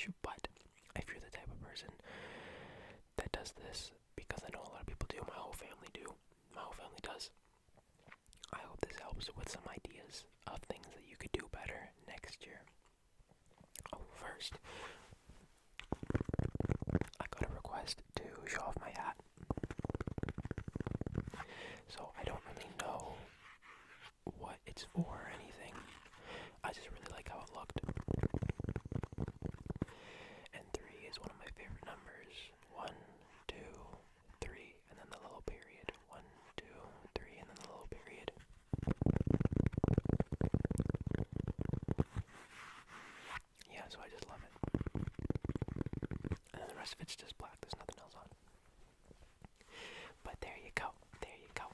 much, but if you're the type of person that does this, because I know a lot of people do, my whole family does, I hope this helps with some ideas of things that you could do better next year. Oh, first, I got a request to show off my hat. So I don't really know what it's for or anything. I just really like how it looked. And 3 is one of my favorite numbers. 1, 2, 3, and then the little period. 1, 2, 3, and then the little period. Yeah, so I just love it. And then the rest of it's just black. There's nothing else on. But there you go. There you go.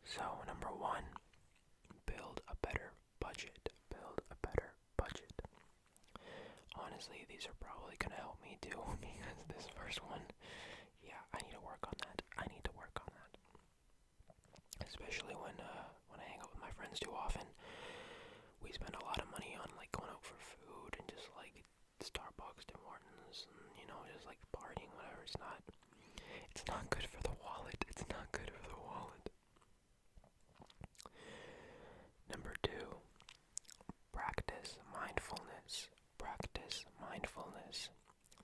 So, number 1, build a better budget. Build a better budget. Honestly, these are probably going to help me too, because this first one, yeah, I need to work on that. Especially when I hang out with my friends too often. We spend a lot of money on like going out for food and just like Starbucks, Tim Hortons, and just like partying, whatever. It's not good for the wallet. It's not good for the wallet. Number 2, practice mindfulness. Practice mindfulness.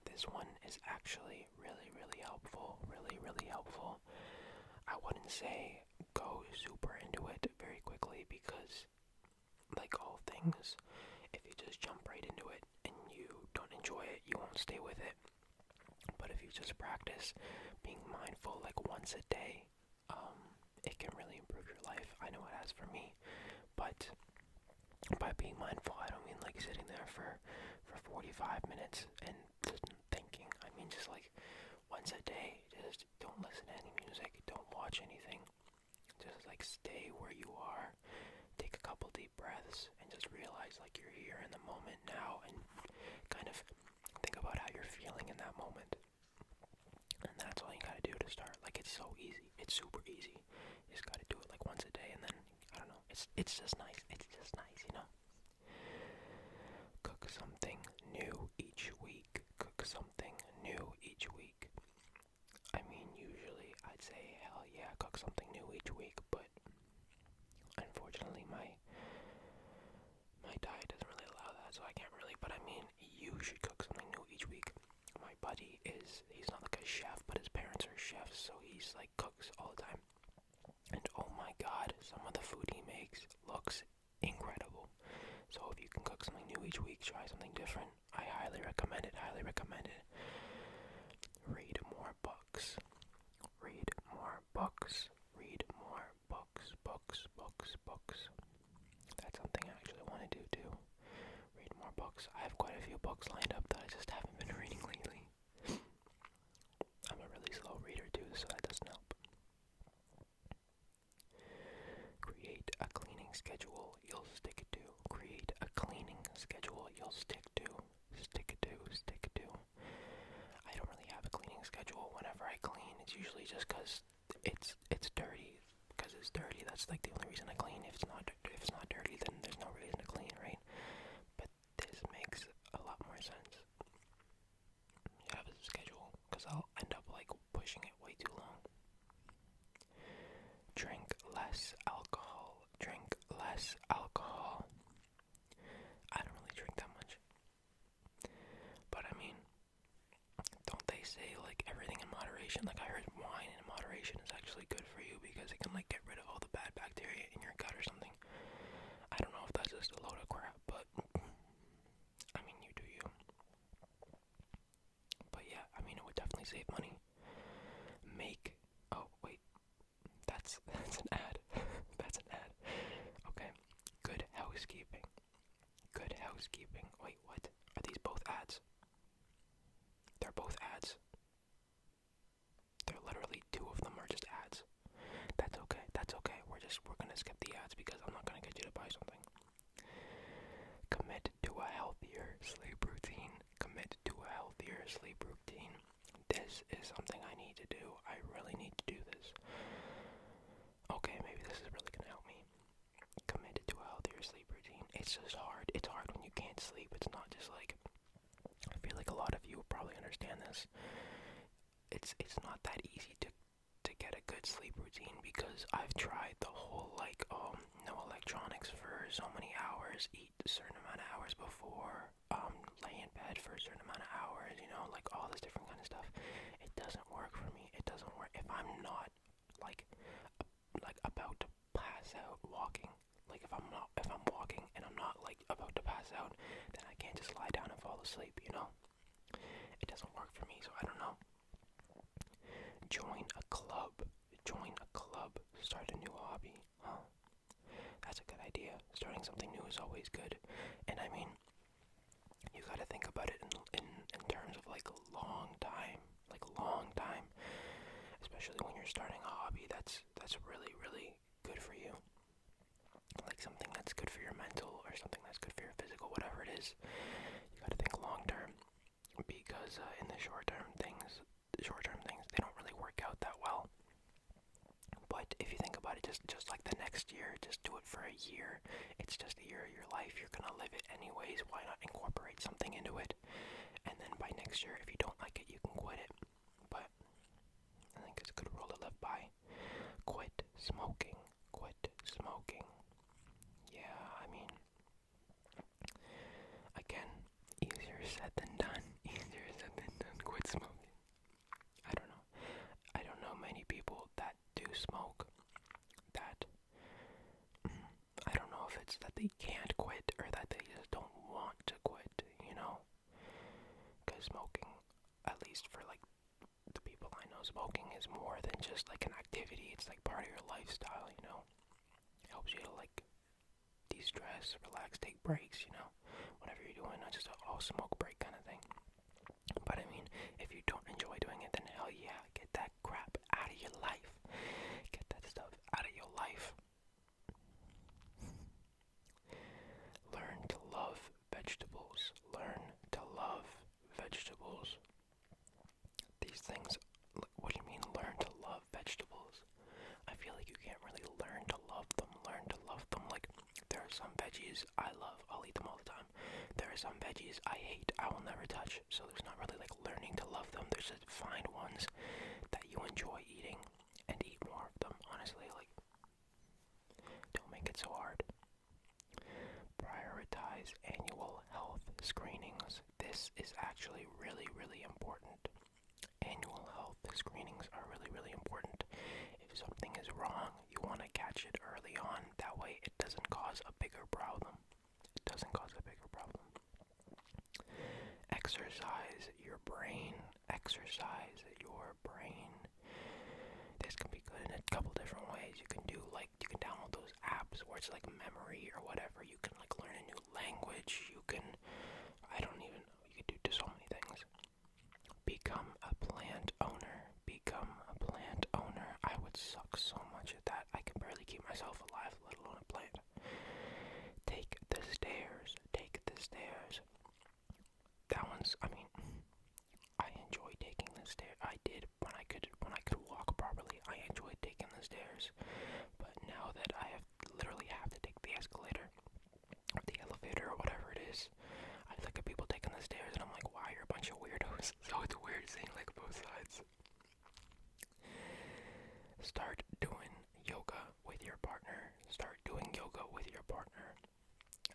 This one is actually really, really helpful. Really, really helpful. I wouldn't say go super into it very quickly because, like all things, if you just jump right into it and you don't enjoy it, you won't stay with it. But if you just practice being mindful like once a day, it can really improve your life. I know it has for me. But by being mindful, I don't mean like sitting there for 45 minutes and just thinking. I mean just like once a day, just don't listen to any music, don't watch anything. Just like stay where you are, take a couple deep breaths, and just realize like you're here in the moment now, and kind of think about how you're feeling in that moment. And that's all you gotta do to start. Like, it's so easy. It's super easy. You just gotta do it like once a day, and then, I don't know, it's just nice. It's just nice, Cook something new each week. Cook something new each week. I mean, usually I'd say, hell yeah, cook something new each week, but unfortunately my diet doesn't really allow that, so I can't really, but I mean, you should cook something new each week. My buddy he's not like a chef, but his parents are chefs, so he's like cooks all the time. And oh my god, some of the food he makes looks incredible. So if you can cook something new each week, try something different. I highly recommend it, Read more books. Read more books. Read more books. That's something I actually want to do too. Read more books. I have quite a few books lined up that I just haven't been reading lately. I'm a really slow reader too, so that doesn't help. Create a cleaning schedule you'll stick to. Create a cleaning schedule you'll stick to. I don't really have a cleaning schedule. Whenever I clean, it's usually just because it's dirty. Because it's dirty, that's like the only reason I clean. If it's not dirty, then there's no reason to clean, right? But this makes a lot more sense. You have a schedule, because I'll end up like pushing it way too long. Drink less alcohol. Drink less alcohol. I don't really drink that much. But I mean, don't they say like everything in moderation? Like I heard wine in moderation is actually good for you because it can like get rid of all the bad bacteria in your gut or something. I don't know if that's just a load of crap, but I mean, you do you. But yeah, I mean, it would definitely save money. Oh wait, that's an ad. That's an ad. Okay, Good Housekeeping. Good Housekeeping. Wait, what? Are these both ads? They're both ads. They're literally 2 of them are just ads. That's okay. We're gonna skip the ads because I'm not gonna get you to buy something. Commit to a healthier sleep routine. Commit to a healthier sleep routine. This is something I need to do. I really need to do this. Okay, maybe this is really gonna help me. Commit to a healthier sleep routine. it's just hard. It's hard when you can't sleep. It's not just like, I feel like a lot of you probably understand this. It's not that easy to get a good sleep routine, because I've tried the whole like no electronics for so many hours, eat a certain amount of hours before, lay in bed for a certain amount of hours, you know, like all this different kind of stuff. It doesn't work for me. It doesn't work if I'm not like about to pass out walking. Like if I'm walking and I'm not like about to pass out, then I can't just lie down and fall asleep, you know? It doesn't work for me, so I don't know. Join a club. Start a new hobby. Huh. That's a good idea. Starting something new is always good. And I mean, you gotta think about it in terms of like long time. Like long time. Especially when you're starting a hobby that's really, really good for you. Like something that's good for your mental, or something that's good for your physical, whatever it is. You gotta think long term. Because in the short term things, they don't really work out that well. But if you think about it, just like the next year, just do it for a year. It's just a year of your life. You're gonna live it anyways. Why not incorporate something into it? And then by next year, if you don't like it, you can quit it. But I think it's a good rule to live by. Quit smoking. Yeah, I mean, again, easier said than done. Quit smoking. I don't know. I don't know many people that do smoke that, I don't know if it's that they can't quit or that they just don't want to quit, you know? Because smoking, at least for like the people I know, smoking is more than just like an activity. It's like part of your lifestyle, you know? It helps you to like de-stress, relax, take breaks, you know? Whatever you're doing, not just a all smoke break kind of thing. But I mean, if you don't enjoy doing it, then hell yeah, get that crap out of your life. Get that stuff out of your life. Learn to love vegetables. These things, what do you mean learn to love vegetables? I feel like you can't really learn to love them. Like, there are some veggies I love, I'll eat them all the time. There are some veggies I hate, I will never touch. So there's not really like learning to love them. There's just find ones that you enjoy eating and eat more of them. Honestly, like, don't make it so hard. Prioritize annual health screenings. This is actually really, really important. Annual health screenings are really, really important. If something is wrong, you want to catch it early on. That way it doesn't cause a bigger problem. Exercise your brain. This can be good in a couple different ways. You can download those apps where it's like memory or whatever. You can like learn a new language. You can do so many things. Become a plant owner. I would suck so much at that. I can barely keep myself alive, let alone a plant. Take the stairs. That one's, I mean, I enjoy taking the stairs. I did when I could walk properly. I enjoyed taking the stairs. But now that I literally have to take the escalator or the elevator or whatever it is, I look at people taking the stairs and I'm like, wow, you're a bunch of weirdos. So it's weird seeing like both sides. Start doing yoga with your partner.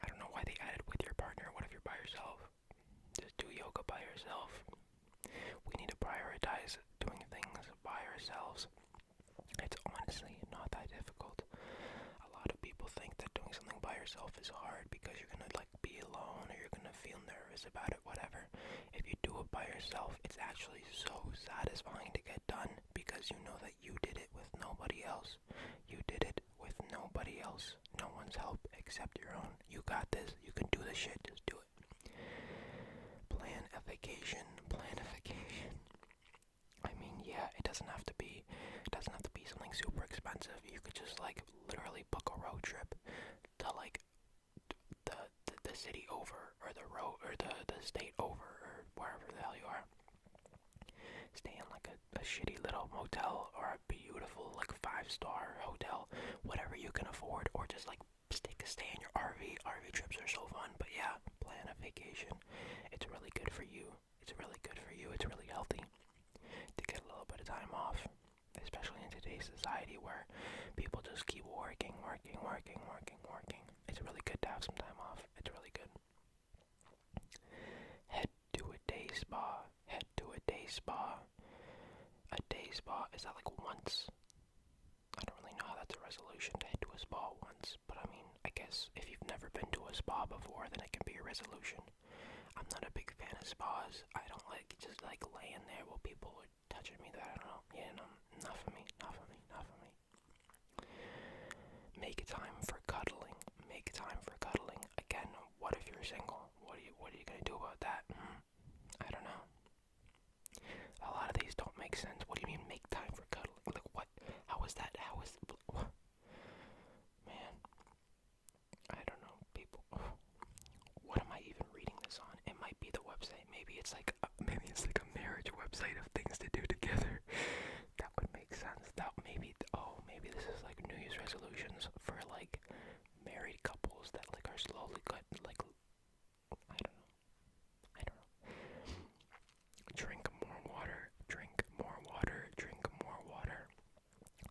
I don't know why they added with your partner. What if you're by yourself? Just do yoga by yourself. We need to prioritize doing things by ourselves. It's honestly not that difficult. A lot of people think that doing something by yourself is hard because you're gonna like be alone or you're gonna feel nervous about it, whatever. If you do it by yourself, it's actually so satisfying to get done because you know that you did it with nobody else. No one's help except your own. You got this. You can do this shit. Just do it. Planification. I mean, yeah, it doesn't have to be something super expensive. You could just like literally book a road trip to like the city over, or the state over, or wherever the hell you are. Stay in like a shitty little motel or a beautiful like 5-star hotel, whatever you can afford, or just like stay in your RV. RV trips vacation. It's really good for you. It's really good for you. It's really healthy to get a little bit of time off, especially in today's society where people just keep working. It's really good to have some time off. It's really good. Head to a day spa. Head to a day spa. A day spa, is that like once? I don't really know how that's a resolution to head to a spa once, but I mean, I guess if you've never been to a spa before, then it can be a resolution. I'm not a big fan of spas. I don't like just like laying there while people are touching me. That I don't know. Yeah, no, not for me. Make time for cuddling. Make time for cuddling. Again, what if you're single? What are you gonna do about that? I don't know. A lot of these don't make sense. What do you mean make time for cuddling? Like what? How is that? What? Man, I don't know. People, what am I even reading this on? It might be the website. Maybe it's like a marriage website of things to do together. That would make sense. Maybe this is like New Year's resolutions for like married couples that like are slowly like I don't know. Drink more water.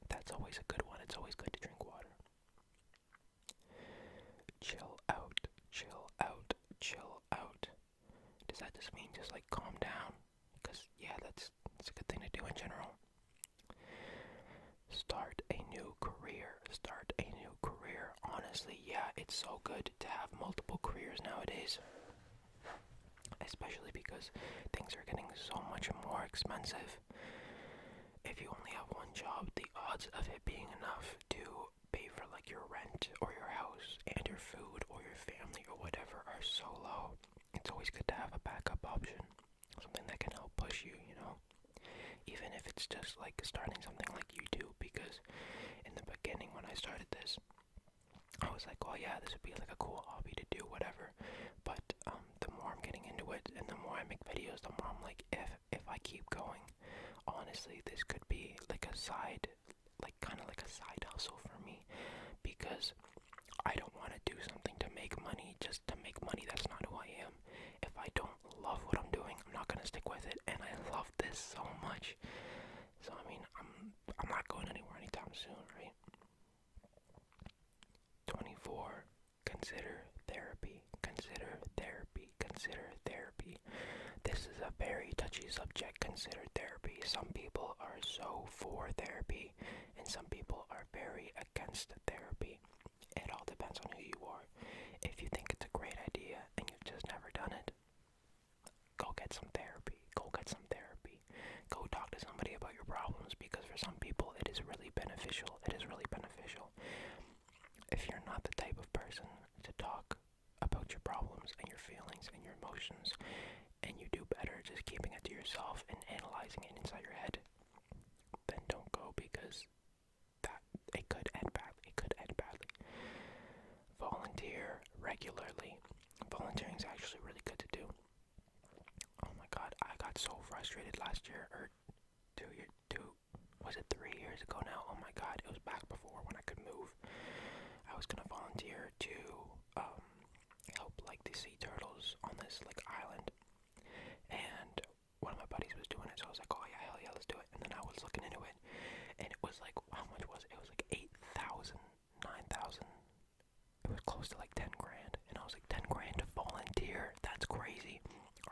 That's always a good one. It's always good to drink water. Chill out. Does that just mean just like calm down? Because yeah, that's a good thing to do in general. Start a new career. Honestly, yeah, it's so good to have multiple careers nowadays. Especially because things are getting so much more expensive. If you only have one job, the odds of it being enough to pay for like your rent or your house and your food or your family or whatever are so low. It's always good to have a backup option. Something that can help push you, you know? Even if it's just like starting something like YouTube, because in the beginning when I started this, I was like, well, yeah, this would be like a cool hobby to do, whatever. But the more I'm getting into it and the more I make videos, the more I'm like, if I keep going, honestly, this could be like a side, like kind of like a side hustle for me, because I don't want to do something to make money just to make money. That's not who I am. If I don't love what I'm doing, I'm not gonna stick with it, and I love this so much. So I mean, I'm not going anywhere anytime soon, right? 24. Consider therapy. This is a very touchy subject. Consider therapy. Some people are so for therapy, and some people are very against therapy. It all depends on who you are. If you think it's a great idea and you've just never done it, go get some therapy. Go talk to somebody about your problems, because for some people it is really beneficial. If you're not the type of person to talk about your problems and your feelings and your emotions, and you do better just keeping it to yourself and analyzing it inside your head, then don't go, because it could end badly. Volunteer regularly. Volunteering is actually really good to do. Oh my god, I got so frustrated last year, or 3 years ago now? Oh my god, it was back before when I could move. I was gonna volunteer to help like the sea turtles on this like island, and one of my buddies was doing it, so I was like, oh yeah, hell yeah, let's do it. And then I was looking into it, and it was like, how much was it? It was like 8,000, 9,000. It was close to like 10 grand, and I was like, 10 grand to volunteer? That's crazy.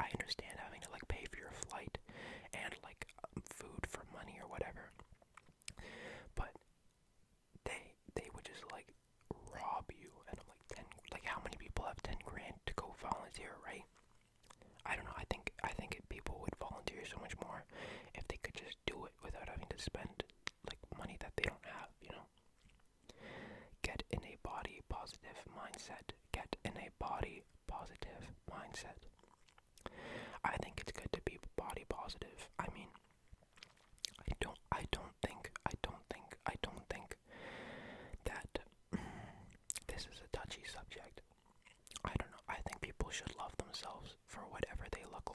I understand having to like pay for your flight and like food for money or whatever, but they would just like rob you. And I'm like, 10, like how many people have 10 grand to go volunteer, right? I don't know. I think people would volunteer so much more if they could just do it without having to spend like money that they don't have, you know? Get in a body positive mindset. I think it's good to be body positive. I mean, I don't think that this is a touchy subject. I don't know. I think people should love themselves for whatever they look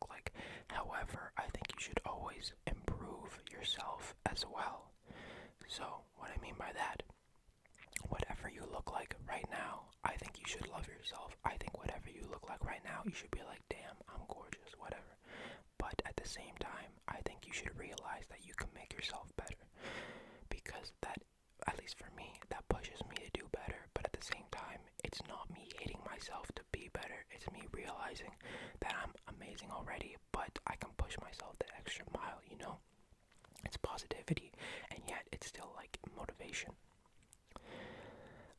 like. However, I think you should always improve yourself as well. So, what I mean by that, whatever you look like right now, I think you should love yourself. I think whatever you look you should be like, damn, I'm gorgeous, whatever. But at the same time, I think you should realize that you can make yourself better, because that, at least for me, that pushes me to do better. But at the same time, it's not me hating myself to be better. It's me realizing that I'm amazing already, but I can push myself the extra mile, you know? It's positivity, and yet it's still like motivation.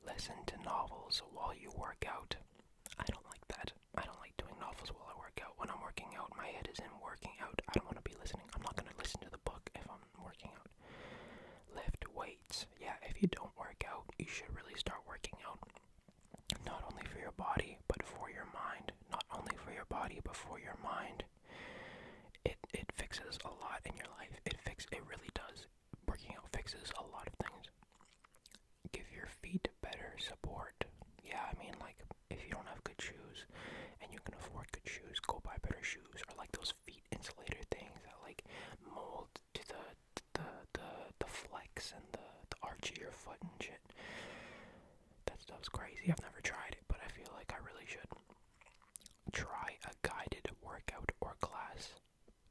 Listen to novels while you work out. I don't like that. I don't like doing novels while I work out. When I'm working out, my head is in working out. I don't want to be listening. I'm not going to listen to the book if I'm working out. Lift weights. Yeah, if you don't work out, you should really start working out. Not only for your body, but for your mind. Not only for your body, but for your mind. It fixes a lot in your life. It really does. Working out fixes a lot of things. Give your feet better support. Yeah, I mean, like, if you don't have good shoes and you can afford good shoes, go buy better shoes, or like those feet insulator things that like mold to the flex and the arch of your foot and shit. That stuff's crazy. I've never tried it, but I feel like I really should. Try a guided workout or class.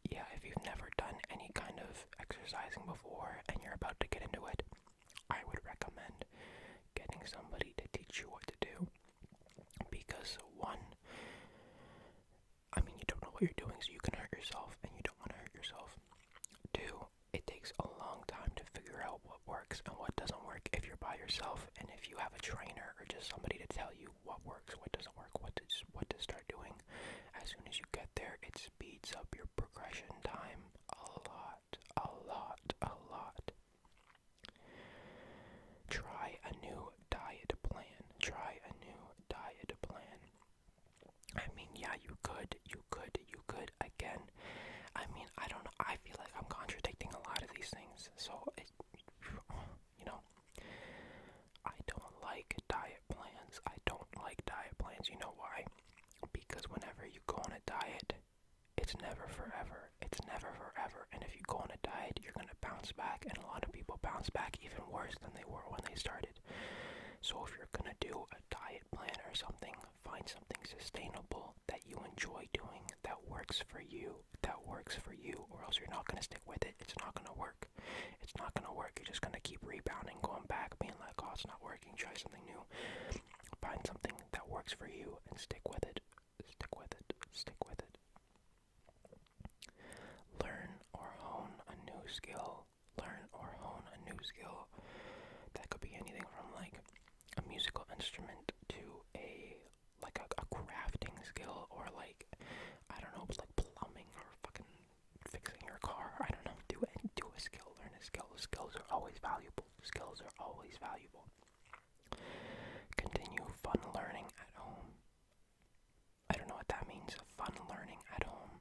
Yeah, if you've never done any kind of exercising before and you're about to get into it, I would recommend getting somebody to teach you what to do. Because one, I mean, you don't know what you're doing, so you can hurt yourself, and you don't want to hurt yourself. Two, it takes a long time to figure out what works and what doesn't work if you're by yourself, and if you have a trainer or just somebody to tell you what works, what doesn't work, what to start doing. As soon as you get there, it speeds up your progression time a lot. Try a new diet plan. I mean, yeah, you could. Again, I mean, I don't know. I feel like I'm contradicting a lot of these things. So, I don't like diet plans. You know why? Because whenever you go on a diet, it's never forever. And if you go on a diet, you're going to bounce back. And a lot of people bounce back even worse than they were when they started. So if you're going to do a diet plan or something, find something sustainable that you enjoy doing, that works for you, or else you're not going to stick with it. It's not going to work. You're just going to keep rebounding, going back, being like, oh, it's not working, try something new. Find something that works for you and stick with it. Learn or hone a new skill. That could be anything from like a musical instrument to a crafting skill, or like, I don't know, like plumbing or fucking fixing your car. I don't know. Do a skill. Learn a skill. Skills are always valuable. Continue fun learning at home. I don't know what that means. Fun learning at home.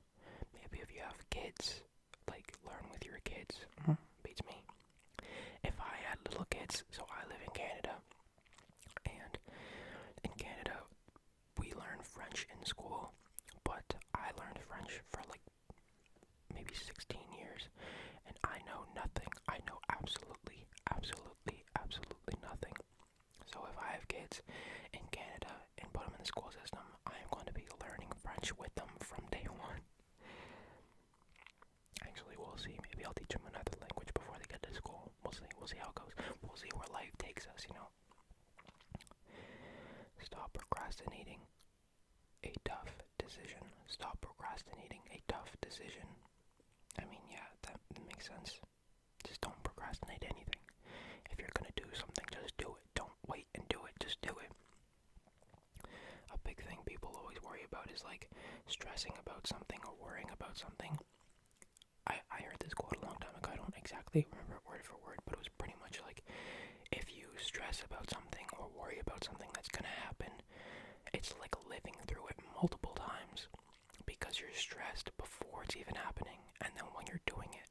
Maybe if you have kids, like learn with your kids. Beats me. If I had little kids, so I live in Canada, and in Canada we learn French in school, but I learned French for like maybe 16 years, and I know nothing. I know absolutely nothing. So if I have kids in Canada and put them in the school system, I am going to be learning French with them from day one. Actually, we'll see. Maybe I'll teach them another language before they get to school. We'll see how it goes. We'll see where life takes us, Stop procrastinating a tough decision. I mean, yeah, that makes sense. Just don't procrastinate anything. If you're gonna do something, just do it. Don't wait and do it. Just do it. A big thing people always worry about is like stressing about something or worrying about something. I heard this quote a long time ago. I don't exactly remember it word for word, but it was pretty much like, if you stress about something or worry about something that's gonna happen, it's like living through it multiple times, because you're stressed before it's even happening, and then when you're doing it,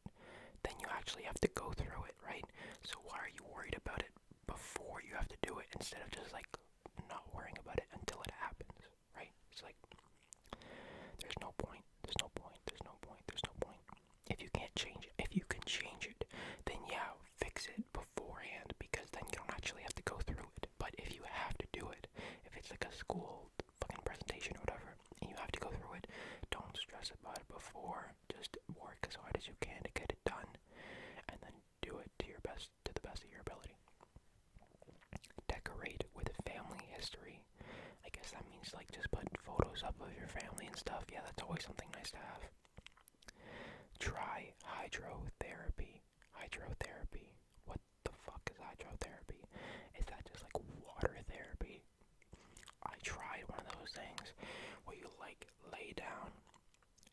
then you actually have to go through it, right? So why are you worried about it before you have to do it, instead of just like not worrying about it until it happens, right? It's like, there's no point. If you can't change it, if you can change it, then yeah, fix it beforehand, because then you don't actually have to go through it. But if you have to do it, if it's like a school fucking presentation or whatever, and you have to like just put photos up of your family and stuff. Yeah, that's always something nice to have. Try hydrotherapy. Hydrotherapy. What the fuck is hydrotherapy? Is that just like water therapy? I tried one of those things where you like lay down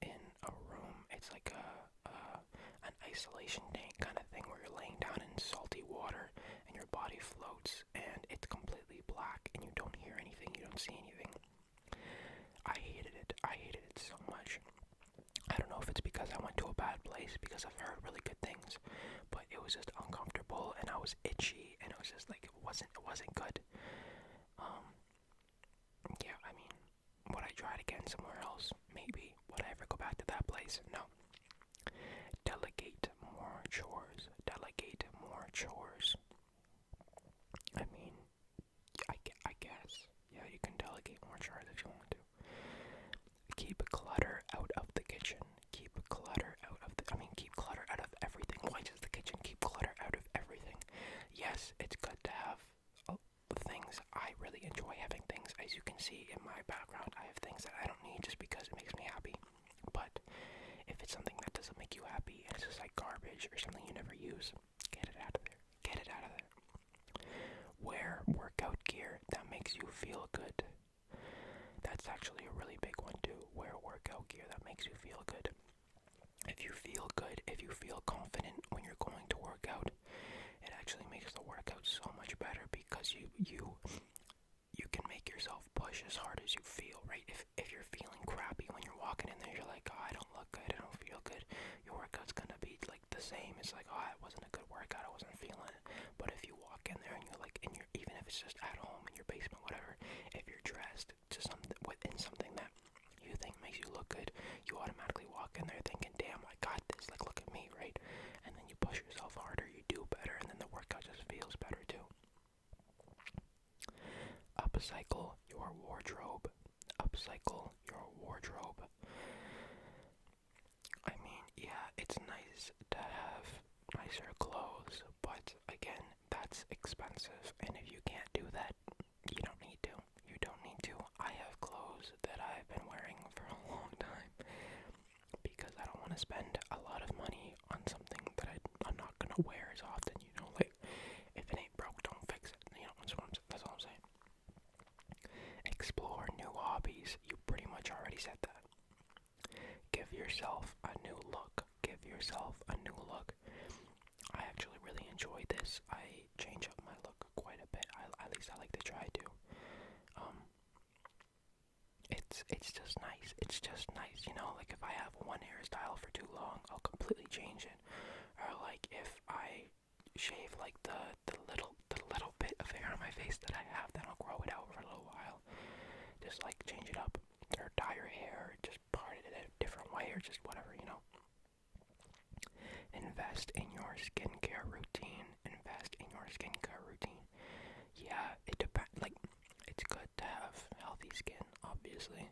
in a room. It's like an isolation tank kind of thing where you're laying down in salty water and your body floats and it's completely black and you don't hear anything, you don't see anything. I hated it. I hated it so much. I don't know if it's because I went to a bad place, because I've heard really good things, but it was just uncomfortable and I was itchy and it was just like it wasn't good. Yeah, I mean, would I try it again somewhere else? Maybe. Would I ever go back to that place? No. Delegate more chores. Delegate more chores. I mean, I guess. Yeah, you can delegate more chores if you want to. Keep clutter out of the kitchen. Keep clutter out of keep clutter out of everything. Why does the kitchen keep clutter out of everything? Yes, it's good to have things. I really enjoy having things. As you can see in my background, I have things that I don't need just because it makes me happy. But if it's something that doesn't make you happy and it's just like garbage or something you never use, get it out of there. Get it out of there. Wear workout gear that makes you feel good. That's actually a really big one too. Wear workout gear that makes you feel good. If you feel good, if you feel confident when you're going to work out, it actually makes the workout so much better because you can make yourself push as hard as you feel, right? If you're feeling crappy when you're walking in there, you're like, oh, I don't look good, I don't feel good, your workout's gonna be like the same. It's like, oh, it wasn't a good workout, I wasn't feeling it. But if you walk in there and you're like, even if it's just at home in your basement, whatever, if you're dressed to within something that you think makes you look good, you automatically walk in there thinking, damn, I got this, like, look at me, right? And then you push yourself harder, you do better, and then the workout just feels better too. Upcycle your wardrobe. Upcycle your wardrobe. I mean, yeah, it's nice to have nicer clothes, but again, that's expensive, and if you can't do that, you don't need to. You don't need to. I have clothes that I've been wearing for a long time because I don't want to spend a lot of money on something that I'm not going to wear as often, you know, like, if it ain't broke, don't fix it, you know, that's all I'm saying. Explore new hobbies. You pretty much already said that. Give yourself a new look. Give yourself a new look. I actually really enjoy this. I change up my look quite a bit. At least I like to try to. It's just nice. It's just nice, you know. Like if I have one hairstyle for too long, I'll completely change it. Or like if I shave like the little bit of hair on my face that I have, then I'll grow it out for a little while. Just like change it up, or dye your hair, or just part it a different way, or just whatever, you know. Invest in your skincare routine. Invest in your skincare routine. Yeah, it depends. Like, it's good to have healthy skin, obviously,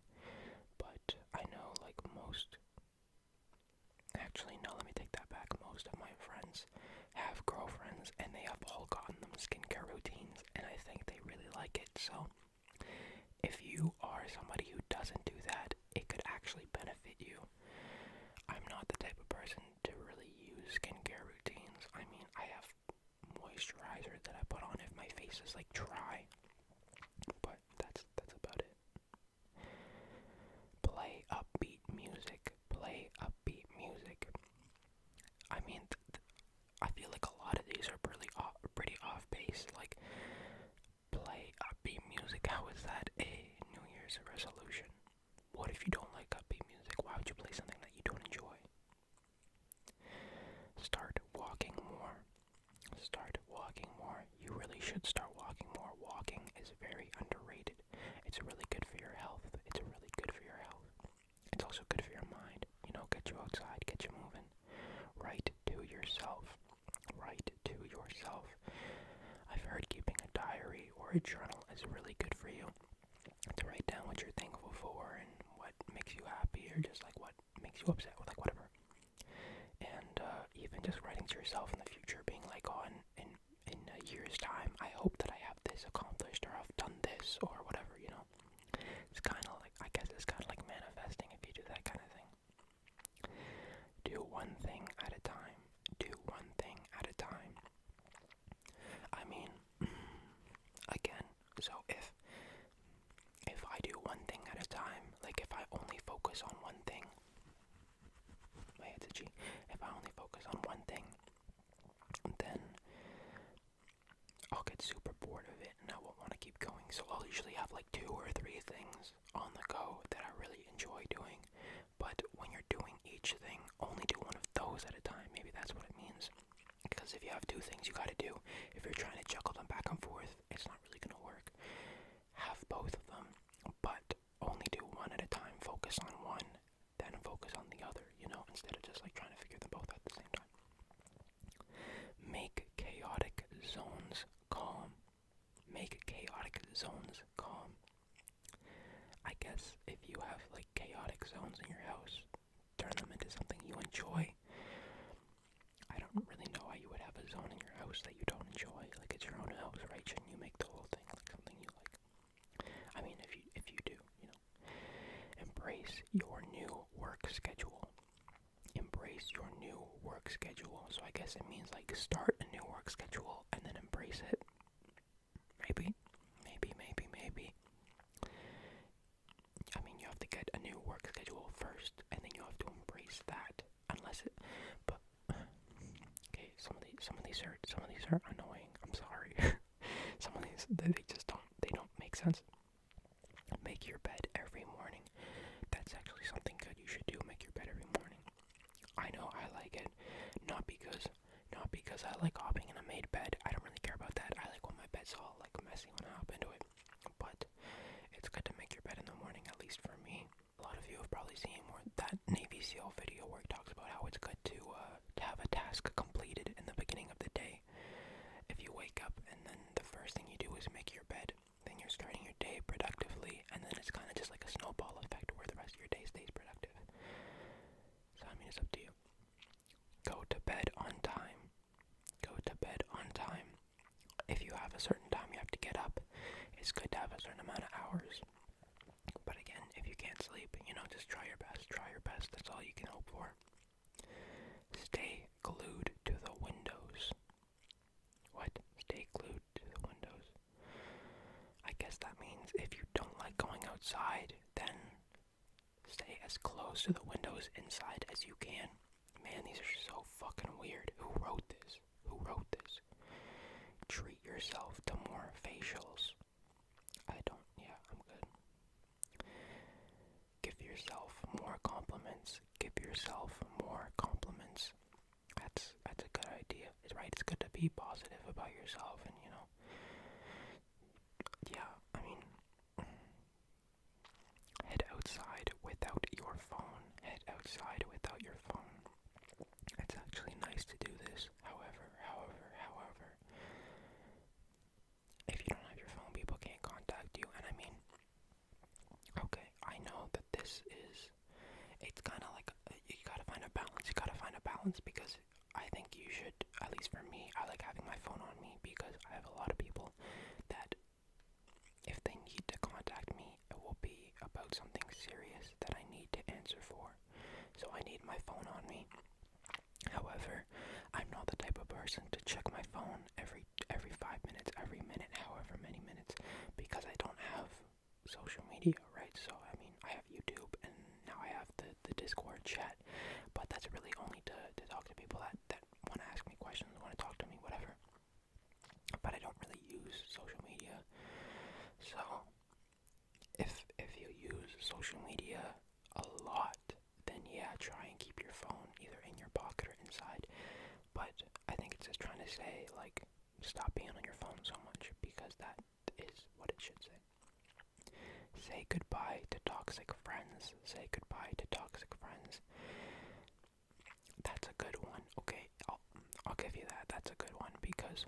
but I know like most. Actually, no. Let me take that back. Most of my friends have girlfriends, and they have all gotten them skincare routines, and I think they really like it. So, if you are somebody who doesn't do that, it could actually benefit you. I'm not the type of person to really use skincare routines. I mean, I have moisturizer that I put on if my face is like dry, but that's about it. Play upbeat music. Play upbeat music. I mean, I feel like a lot of these are pretty off base. Like, play upbeat music. How is that a New Year's resolution? What if you don't like upbeat music? Why would you play something that you don't enjoy? Start walking more. Start walking more. You really should start walking more. Walking is very underrated. It's really good for your health. It's really good for your health. It's also good for your mind. You know, get you outside, get you moving. Write to yourself. Write to yourself. I've heard keeping a diary or a journal is really good for you. To write down what you're thankful for and what makes you happy, or just like what makes you upset, like whatever. And even just writing to yourself in the future, being like, oh, in a year's time, I hope that I have this accomplished, or I've done this, or whatever, you know. It's have like 2 or 3 things on the go that I really enjoy doing. But when you're doing each thing, only do one of those at a time. Maybe that's what it means. Because if you have 2 things you gotta do, if you're trying to juggle them back and forth, it's not really gonna work. Have both of them, but only do one at a time. Focus on one, then focus on the other, instead of just like trying to figure them both out at the same time. Make chaotic zones calm. Make chaotic zones calm. I guess if you have like chaotic zones in your house, turn them into something you enjoy. I don't really know why you would have a zone in your house that you don't enjoy. Like, it's your own house, right? Shouldn't you make the whole thing like something you like? I mean, if you do, Embrace your new work schedule. Embrace your new work schedule. So I guess it means like start a new work schedule and then embrace it. Maybe. I mean, you have to get a new work schedule first, and then you have to embrace that. But okay, some of these are annoying. I'm sorry. Some of these, they don't make sense. Make your bed every morning. That's actually something good you should do. Make your bed every morning. I know I like it, not because I like hopping in a made bed. I don't really care about that. I like when my bed's all like messy when I hop into it. But it's good to make your bed in the morning, at least for me. A lot of you have probably seen that Navy SEAL video where it talks about how it's good to have a task completed in the beginning of the day. If you wake up and then the first thing you do is make your bed, then you're starting your day productively, and then it's kind of just like a snowball effect where the rest of your day stays productive. So I mean, it's up to you. Go to bed on time. Go to bed on time. If you have a certain time you have to get up, it's good to have a certain amount of hours. But again, if you can't sleep, just try your best. Try your best. That's all you can hope for. Stay glued to the windows. What? Stay glued to the windows. I guess that means if you don't like going outside, then stay as close to the windows inside as you can. Man, these are so fucking weird. Who wrote this? Treat yourself to more facials. I'm good. Give yourself more compliments. That's a good idea. It's right. It's good to be positive about yourself, and head outside without your phone. It's actually nice to do this. However, if you don't have your phone, people can't contact you. And I mean, okay, I know that it's kind of like, you gotta find a balance, because I think you should, at least for me, I like having my phone on me, because I have a lot of people that, if they need to contact me, it will be about something serious that I need to answer for. So I need my phone on me. However, I'm not the type of person to check my phone every 5 minutes, every minute, however many minutes, because I don't have social media, right? So I mean, I have YouTube, and now I have the Discord chat, but that's really only to talk to people that want to ask me questions, want to talk to me, whatever. But I don't really use social media. So if you use social media a lot, then yeah, try and keep your phone either in your pocket or inside. But I think it's just trying to say, like, stop being on your phone so much, because that is what it should say. Say goodbye to toxic friends. That's a good one. Okay, I'll give you that. That's a good one, because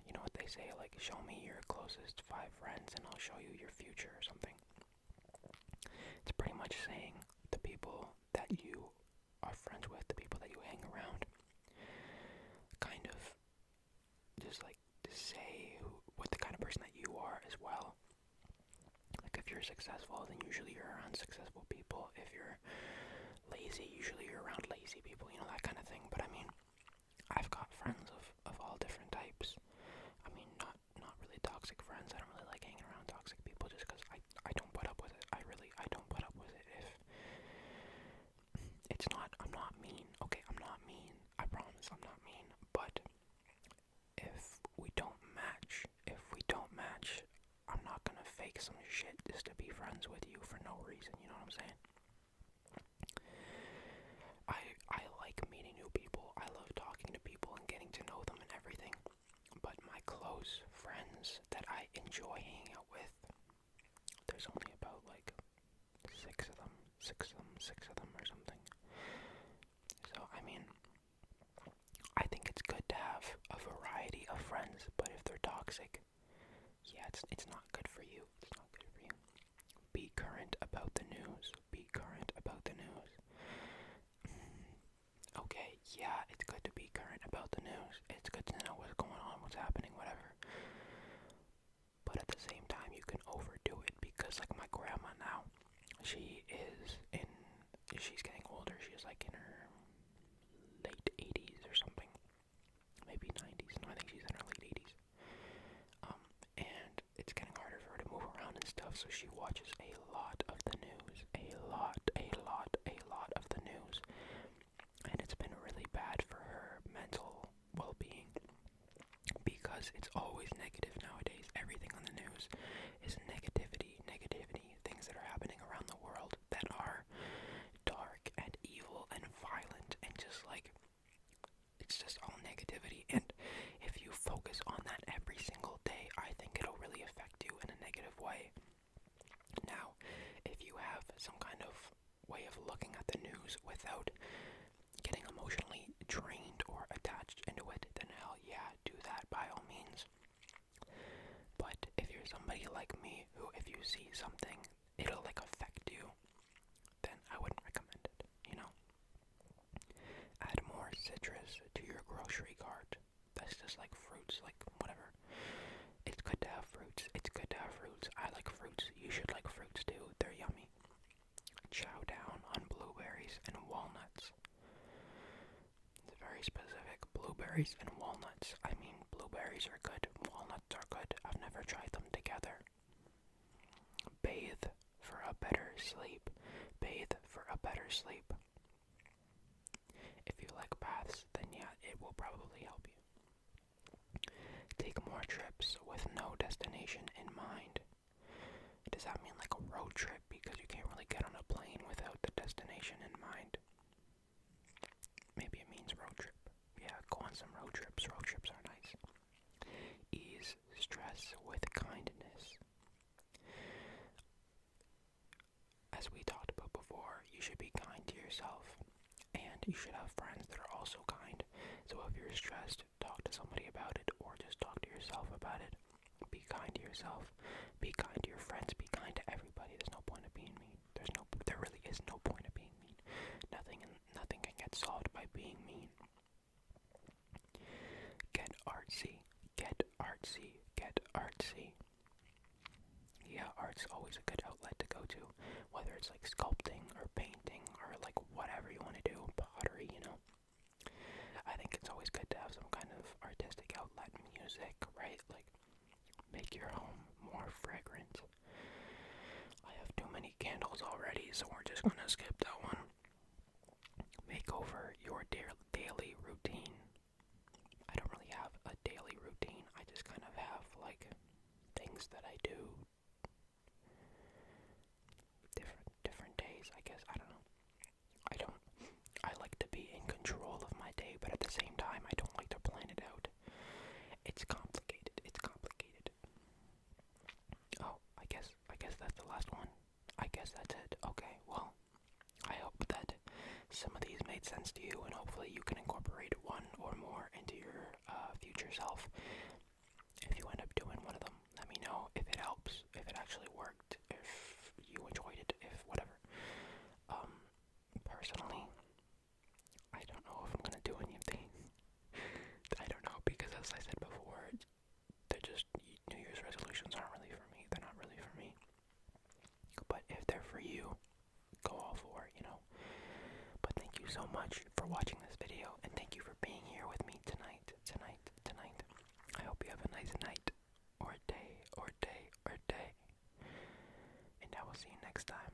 you know what they say, like, show me your closest 5 friends and I'll show you your future or something. It's pretty much saying the people that you are friends with, the people that you hang around, kind of just like to say what the kind of person that you are as well. Like, if you're successful, then usually you're around successful people. If you're lazy, usually you're around lazy people, that kind of thing. But I mean, I've got friends of all different types. I mean, not really toxic friends. I don't really like hanging around toxic people, just because I don't put up with it. I don't put up with it. If it's not, I'm not mean. Okay, I'm not mean. I promise I'm not mean. But if we don't match, I'm not some shit just to be friends with you for no reason, you know what I'm saying? I like meeting new people. I love talking to people and getting to know them and everything. But my close friends that I enjoy hanging out with, there's only about like six of them or something. So, I mean, I think it's good to have a variety of friends, but if they're toxic, yeah, it's not good for you. It's not good for you. Be current about the news. Be current about the news. Okay, yeah, it's good to be current about the news. It's good to know what's going on, what's happening, whatever. But at the same time, you can overdo it because, like, my grandma now, she's getting older. She's like in her late 80s or something. Maybe 90s. No, I think she's in her late 80s. And it's getting harder for her to move around and stuff, so she watches a lot of the news. A lot of the news. And it's been really bad for her mental well-being because it's always negative nowadays. Everything on the news is negativity, things that are happening around the world that are dark and evil and violent and just like, it's just all negativity. And if you focus on that every single day, I think it'll really affect you in a negative way. Now, if you have some kind of way of looking at the news without getting emotionally drained or attached into it, then hell yeah, do that by all means. But if you're somebody like me who, if you see something, it'll like affect you, then I wouldn't recommend it, you know? Add more citrus to your grocery cart. That's just like fruits, like whatever. It's good to have fruits. I like fruits. You should like fruits too. They're yummy. Chow down on blueberries and walnuts. It's very specific. Blueberries and walnuts. I mean, blueberries are good. Walnuts are good. I've never tried them together. Bathe for a better sleep. Bathe for a better sleep. If you like baths, then yeah, it will probably help you. Take more trips with no destination in mind. Does that mean like a road trip? Because you can't really get on a plane without the destination in mind. Maybe it means road trip. Yeah, go on some road trips. Road trips are nice. Ease stress with kindness. As we talked about before, you should be kind to yourself. And you should have friends that are also kind. So if you're stressed, talk to somebody about it, or just talk to yourself about it. Be kind to yourself. Be kind to your friends. Be kind to everybody. There's no point of being mean. There really is no point of being mean. Nothing can get solved by being mean. Get artsy. Get artsy. Get artsy. Yeah, art's always a good outlet to go to. Whether it's like sculpting or painting or like whatever you want to do, pottery, you know. I think it's always good to have some kind of artistic outlet, music, right? Like, make your home more fragrant. I have too many candles already, so we're just gonna skip that one. Make over your daily routine. I don't really have a daily routine. I just kind of have, like, things that I do different days, I guess. I don't know. I like to be in control of my day, but at the same time, I don't like to plan it out. It's complicated. Oh, I guess that's the last one. I guess that's it. Okay, well, I hope that some of these made sense to you, and hopefully you can incorporate one or more into your future self. If you end up doing one of them, let me know if it helps, if it actually worked, if you enjoyed it, if whatever. Personally, I don't know if I'm gonna do anything. I don't know, because as I said before, they're just, New Year's resolutions aren't really for me. They're not really for me. But if they're for you, go all for it, you know. But thank you so much for watching this video, and thank you for being here with me tonight. I hope you have a nice night, or day. And I will see you next time.